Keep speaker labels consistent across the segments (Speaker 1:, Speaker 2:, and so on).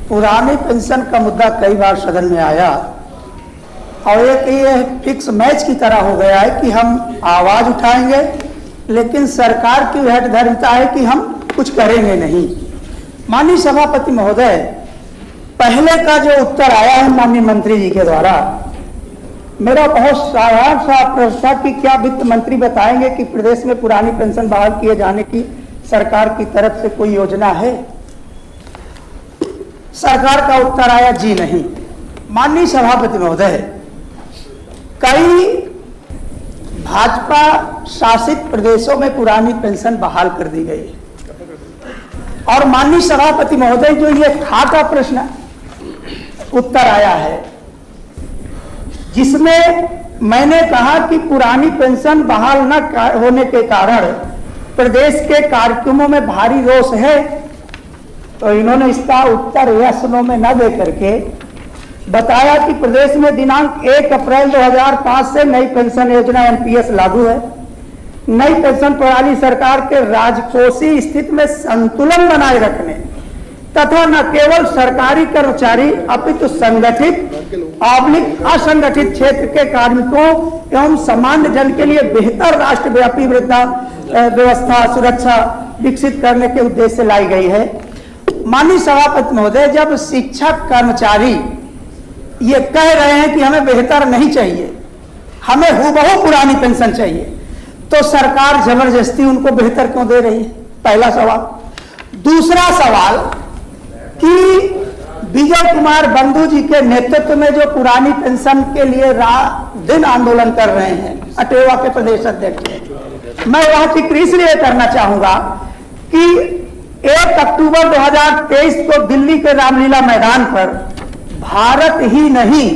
Speaker 1: पुरानी पेंशन का मुद्दा कई बार सदन में आया और एक ये फिक्स मैच की तरह हो गया है कि हम आवाज उठाएंगे, लेकिन सरकार की हठधर्मिता है कि हम कुछ करेंगे नहीं। माननीय सभापति महोदय, पहले का जो उत्तर आया है माननीय मंत्री जी के द्वारा, मेरा बहुत साधारण सा प्रश्न था कि क्या वित्त मंत्री बताएंगे कि प्रदेश में पुरानी पेंशन बहाल किए जाने की सरकार की तरफ से कोई योजना है? सरकार का उत्तर आया जी नहीं। माननीय सभापति महोदय, कई भाजपा शासित प्रदेशों में पुरानी पेंशन बहाल कर दी गई और माननीय सभापति महोदय जो ये खाका प्रश्न उत्तर आया है जिसमें मैंने कहा कि पुरानी पेंशन बहाल न होने के कारण प्रदेश के कार्यक्रमों में भारी रोष है, तो इन्होंने इसका उत्तर यस नो में न दे करके बताया कि प्रदेश में दिनांक 1 अप्रैल 2005 से नई पेंशन योजना एनपीएस लागू है। नई पेंशन प्रणाली सरकार के राजकोषीय स्थिति में संतुलन बनाए रखने तथा न केवल सरकारी कर्मचारी अपितु संगठित असंगठित क्षेत्र के कार्मिकों एवं सामान्य जन के लिए बेहतर राष्ट्रव्यापी वृद्धा व्यवस्था सुरक्षा विकसित करने के उद्देश्य से लाई गई है। माननीय सभापति महोदय, जब शिक्षक कर्मचारी ये कह रहे हैं कि हमें बेहतर नहीं चाहिए, हमें हुबहू पुरानी पेंशन चाहिए, तो सरकार जबरदस्ती उनको बेहतर क्यों दे रही है? पहला सवाल। दूसरा सवाल कि विजय कुमार बंधु जी के नेतृत्व में जो पुरानी पेंशन के लिए दिन आंदोलन कर रहे हैं अटेवा के प्रदेश अध्यक्ष हैं, मैं वह जिक्र इसलिए करना चाहूंगा कि 1 अक्टूबर 2023 को दिल्ली के रामलीला मैदान पर भारत ही नहीं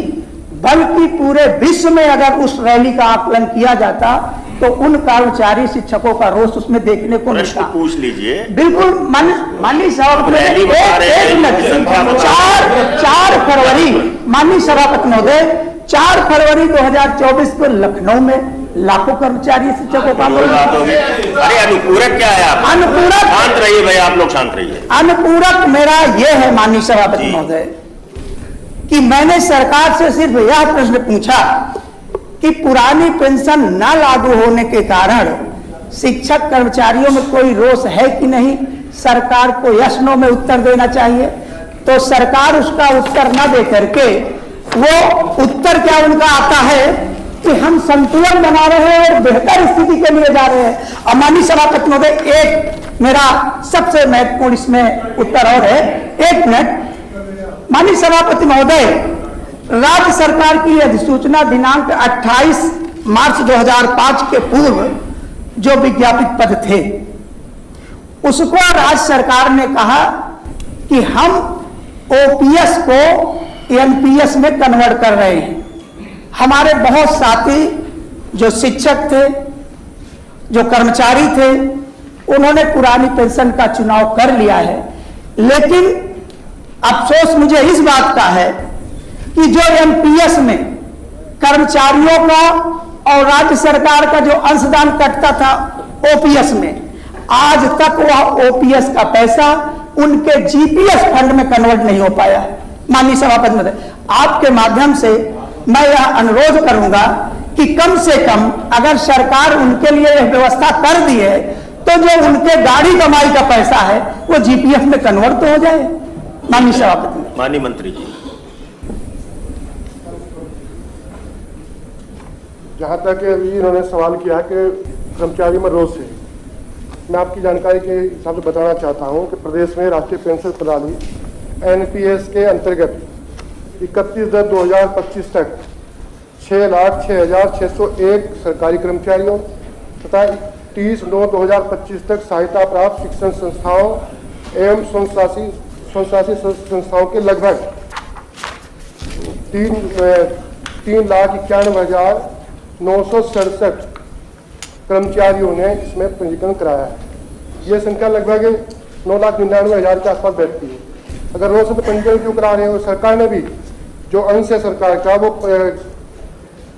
Speaker 1: बल्कि पूरे विश्व में अगर उस रैली का आकलन किया जाता तो उन कर्मचारी शिक्षकों का रोष उसमें देखने को मिलता।
Speaker 2: पूछ लीजिए।
Speaker 1: बिल्कुल माननीय सभापति, 4 फरवरी माननीय सभापति महोदय, 4 फरवरी 2024 को लखनऊ में लाखों कर्मचारी शिक्षकों का
Speaker 2: अरे अनुपूरक क्या है? आप
Speaker 1: अनुपूरक
Speaker 2: शांत रहिए भाई, आप लोग शांत रहिए।
Speaker 1: अनुपूरक मेरा यह है माननीय सभापति महोदय कि मैंने सरकार से सिर्फ यह प्रश्न पूछा कि पुरानी पेंशन न लागू होने के कारण शिक्षक कर्मचारियों में कोई रोष है कि नहीं, सरकार को यस नो में उत्तर देना चाहिए। तो सरकार उसका उत्तर न दे करके वो उत्तर क्या उनका आता है कि हम संतुलन बना रहे हैं और बेहतर स्थिति के लिए जा रहे हैं। और माननीय सभापति महोदय, एक मेरा सबसे महत्वपूर्ण इसमें उत्तर और है, 1 मिनट। माननीय सभापति महोदय, राज्य सरकार की अधिसूचना दिनांक 28 मार्च 2005 के पूर्व जो विज्ञापित पद थे उसको राज्य सरकार ने कहा कि हम ओपीएस को एनपीएस में कन्वर्ट कर रहे हैं। हमारे बहुत साथी जो शिक्षक थे, जो कर्मचारी थे, उन्होंने पुरानी पेंशन का चुनाव कर लिया है, लेकिन अफसोस मुझे इस बात का है कि जो एनपीएस में कर्मचारियों का और राज्य सरकार का जो अंशदान कटता था ओपीएस में, आज तक वह ओपीएस का पैसा उनके जीपीएस फंड में कन्वर्ट नहीं हो पाया। माननीय सभापति महोदय, आपके माध्यम से मैं यह अनुरोध करूंगा कि कम से कम अगर सरकार उनके लिए यह व्यवस्था कर दी है तो जो उनके गाड़ी कमाई का पैसा है वो जीपीएफ में कन्वर्ट तो हो जाए। माननीय सभापति।
Speaker 2: माननीय मंत्री जी,
Speaker 3: जहाँ तक अभी इन्होंने सवाल किया कि कर्मचारी में रोष है, मैं आपकी जानकारी के हिसाब से बताना चाहता हूँ कि प्रदेश में राष्ट्रीय पेंशन प्रणाली एनपीएस के अंतर्गत 31/10/2025 तक 6,06,601 सरकारी कर्मचारियों तथा 30/9/2025 तक सहायता प्राप्त शिक्षण संस्थाओं एवं स्वशासी संस्थाओं के लगभग 3,91,967 कर्मचारियों ने इसमें पंजीकरण कराया है। यह संख्या लगभग 9,99,000 के आसपास बैठती है। अगर रोज से पंजीकरण क्यों करा रहे हैं? सरकार ने भी जो अंश है सरकार का वो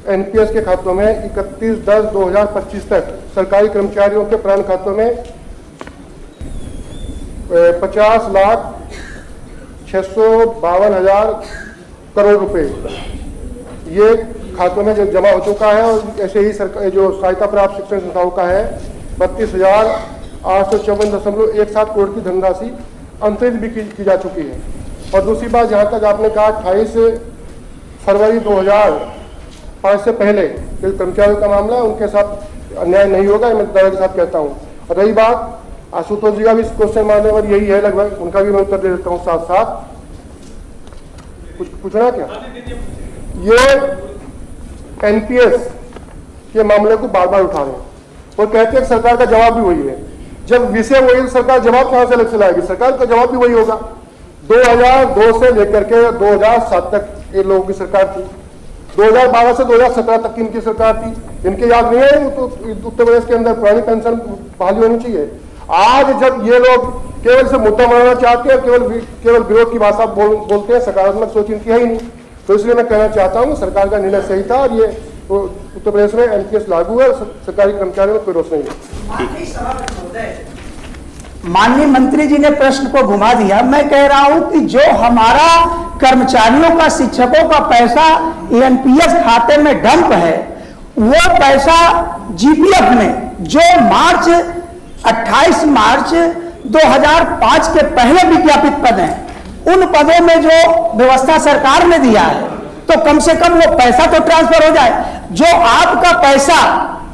Speaker 3: एनपीएस के खातों में 31/10/2025 तक सरकारी कर्मचारियों के प्राण खातों में 652,000 करोड़ रुपए ये खातों में जो जमा हो चुका है। और ऐसे ही सरकार जो सहायता प्राप्त शिक्षण संस्थाओं का है 32,854.17 करोड़ की धनराशि अंतरित भी की जा चुकी है। और दूसरी बात, जहाँ तक आपने कहा 28 फरवरी 2005 से पहले जो कर्मचारियों का मामला है उनके साथ अन्याय नहीं होगा, मैं दावे के साथ कहता हूँ। और रही बात आशुतोष जी का भी क्वेश्चन मारने पर यही है लगभग, उनका भी मैं उत्तर दे देता हूँ साथ साथ। कुछ पूछना क्या? ये एनपीएस के मामले को बार बार उठा रहे हैं और कहते हैं सरकार का जवाब भी वही है। जब विषय वही है तो सरकार जवाब कहां से अलग लाएगी? सरकार का जवाब भी वही होगा। 2002 से लेकर के 2007 तक ये लोगों की सरकार थी, 2012 से 2017 तक इनकी सरकार थी। इनके याद नहीं है तो उत्तर प्रदेश के अंदर पुरानी पेंशन बहाली होनी चाहिए। आज जब ये लोग केवल से मुद्दा बनाना चाहते हैं, केवल विरोध की भाषा बोलते हैं, सकारात्मक सोच इनकी है ही नहीं। तो इसलिए मैं कहना चाहता हूँ सरकार का निर्णय सही था और ये तो उत्तर प्रदेश में एनपीएस लागू है, सरकारी कर्मचारियों में कोई रोष नहीं है।
Speaker 1: माननीय मंत्री जी ने प्रश्न को घुमा दिया। मैं कह रहा हूं कि जो हमारा कर्मचारियों का, शिक्षकों का पैसा एनपीएस खाते में डंप है, वो पैसा जीपीएफ में जो 28 मार्च 2005 के पहले विज्ञापित पद हैं, उन पदों में जो व्यवस्था सरकार ने दिया है, तो कम से कम वो पैसा तो ट्रांसफर हो जाए। जो आपका पैसा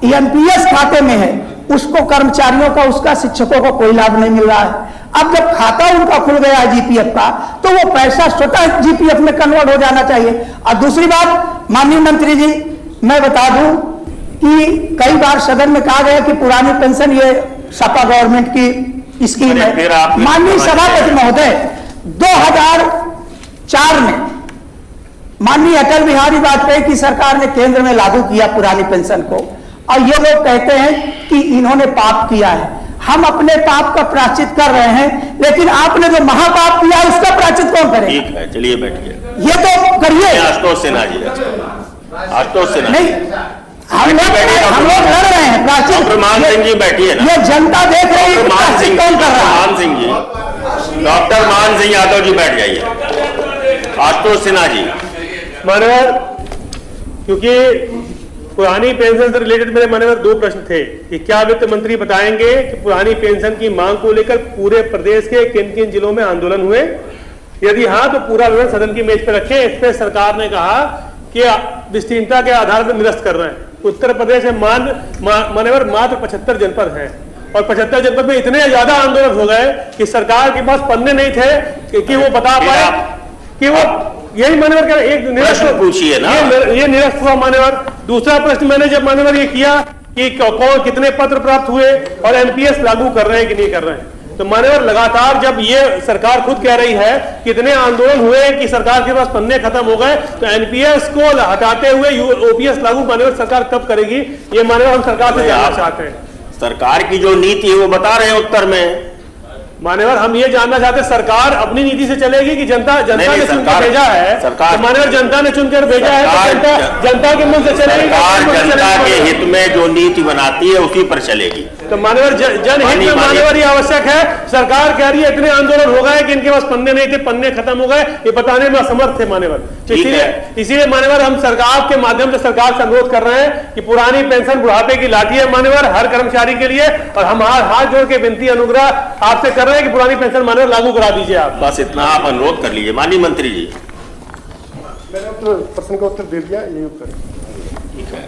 Speaker 1: एनपीएस खाते में है उसको कर्मचारियों का, उसका शिक्षकों को कोई लाभ नहीं मिल रहा है। अब जब खाता उनका खुल गया है जीपीएफ का, तो वो पैसा स्वतः जीपीएफ में कन्वर्ट हो जाना चाहिए। और दूसरी बात माननीय मंत्री जी, मैं बता दूं कि कई बार सदन में कहा गया कि पुरानी पेंशन ये सपा गवर्नमेंट की स्कीम है। माननीय सभापति महोदय, 2004 में माननीय अटल बिहारी वाजपेयी की सरकार ने केंद्र में लागू किया पुरानी पेंशन को, और ये लोग कहते हैं कि इन्होंने पाप किया है। हम अपने पाप का प्रायश्चित कर रहे हैं, लेकिन आपने जो महापाप किया उसका प्रायश्चित कौन करे?
Speaker 2: ठीक है, चलिए बैठिए।
Speaker 1: ये तो करिए।
Speaker 2: आशुतोष सिन्हा जी, आशुतोष सिन्हा
Speaker 1: नहीं, हम लोग लड़ रहे हैं प्रायश्चित।
Speaker 2: डॉक्टर मान सिंह जी बैठिए ना।
Speaker 1: ये जनता देख रही है, प्रायश्चित कौन कर रहा है?
Speaker 2: मान सिंह जी, डॉक्टर मान सिंह यादव जी बैठ जाइए। आशुतोष सिन्हा जी।
Speaker 4: मानवर, क्योंकि पुरानी पेंशन से रिलेटेड मेरे मन में 2 प्रश्न थे कि क्या वित्त मंत्री बताएंगे कि पुरानी पेंशन की मांग को लेकर पूरे प्रदेश के किन किन जिलों में आंदोलन हुए? यदि हाँ तो पूरा विवरण सदन की मेज पर रखें। इस पर सरकार ने कहा कि विस्तीर्णता के आधार पर निरस्त कर रहे हैं। उत्तर प्रदेश में मान्यवर मात्र 75 जनपद हैं और 75 जनपद में इतने ज्यादा आंदोलन हो गए कि सरकार के पास पन्ने नहीं थे कि वो बता पाए कि वो यही मान्यवर का एक निरस्त
Speaker 2: पूछिए ना,
Speaker 4: ये निरस्त हुआ मान्यवर। दूसरा प्रश्न मैंने जब मान्यवर ये किया कि कौन कितने पत्र प्राप्त हुए और एनपीएस लागू कर रहे हैं कि नहीं कर रहे हैं, तो मान्यवर लगातार जब ये सरकार खुद कह रही है कितने आंदोलन हुए कि सरकार के पास पन्ने खत्म हो गए, तो एनपीएस को हटाते हुए ओपीएस लागू मान्यवर सरकार कब करेगी? ये मान्यवर हम सरकार से जानना चाहते हैं।
Speaker 2: सरकार की जो नीति है वो बता रहे हैं उत्तर में।
Speaker 4: मान्यवर हम ये जानना चाहते हैं सरकार अपनी नीति से चलेगी कि जनता ने चुनकर भेजा है? सरकार तो मान्यवर जनता ने चुनकर भेजा है तो जनता के मन से चलेगी।
Speaker 2: सरकार जनता के हित में जो नीति बनाती है उसी पर चलेगी।
Speaker 4: तो मान्यवर जनहित में मान्यवर ये आवश्यक है। सरकार कह रही है इतने आंदोलन हो गए कि इनके पास पन्ने नहीं थे, पन्ने खत्म हो गए, ये बताने में असमर्थ थे मान्यवर। तो इसीलिए मान्यवर हम सरकार के माध्यम से सरकार से अनुरोध कर रहे हैं कि पुरानी पेंशन बुढ़ापे की लाठी है मान्यवर हर कर्मचारी के लिए, और हम हाथ जोड़ के विनती अनुग्रह आपसे कर रहे हैं कि पुरानी पेंशन मान्यवर लागू करा दीजिए। आप
Speaker 2: बस इतना आप अनुरोध कर लीजिए। माननीय मंत्री जी,
Speaker 3: मैंने प्रश्न का उत्तर दे दिया, यही उत्तर।
Speaker 2: ठीक है।